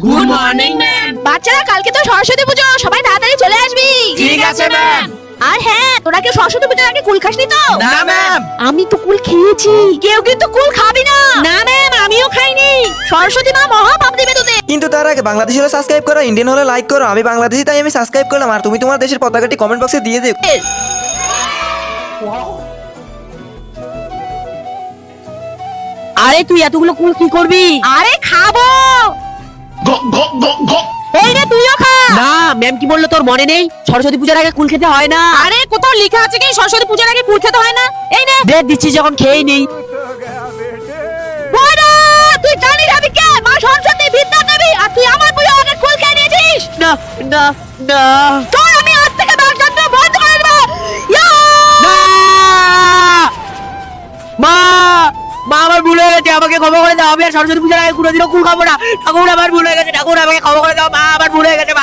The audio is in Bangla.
Good morning ma'am. বাচ্চারা কালকে তো সরস্বতী পুজো, সবাই তাড়াতাড়ি চলে আসবি। ঠিক আছে ম্যাম। আর হ্যাঁ, তোরা কি সরস্বতী পুজোর আগে কুল খাসনি তো? না ম্যাম। আমি তো কুল খেয়েছি। কেউ কিন্তু কুল খাবি না। না ম্যাম, আমিও খাইনি। সরস্বতী মা মহা পাপ দিবে তোদের। কিন্তু তার আগে বাংলাদেশি হলে সাবস্ক্রাইব করো, ইন্ডিয়ান হলে লাইক করো। আমি বাংলাদেশি তাই আমি সাবস্ক্রাইব করলাম, আর তুমি তোমার দেশের পতাকাটি কমেন্ট বক্সে দিয়ে দিও। আরে তুই এতগুলো কুল কি করবি? আরে খাবো। এই রে, তুইও খা। না, ম্যাম কি বললো তোর মনে নেই? সরস্বতী পূজার আগে কুল খেতে হয় না। আরে কোথাও লেখা আছে কি সরস্বতী পূজার আগে কুল খেতে হয় না? এই নে। ডেট দিচ্ছি যখন খেয়েই নেই। বড়া, তুই জানিস আমি কে? মা সরস্বতী বিদ্যা দেবী, আর তুই আমার পুজোর আগে কুল খেয়ে নিয়েছিস। না না না তোর আমি আজ থেকে বাগদত্ত বন্ধ করে দেবো। ইয়া! না! মা মা আমার ভুল হয়ে গেছে, আমাকে ক্ষমা করে দাও। আমি আর সরস্বতী পূজার আগে কোনোদিনও কুল খাবো না। ঠাকুর আমার ভুল হয়ে গেছে, ঠাকুর আমাকে ক্ষমা করে দাও। মা আমার ভুল হয়ে গেছে।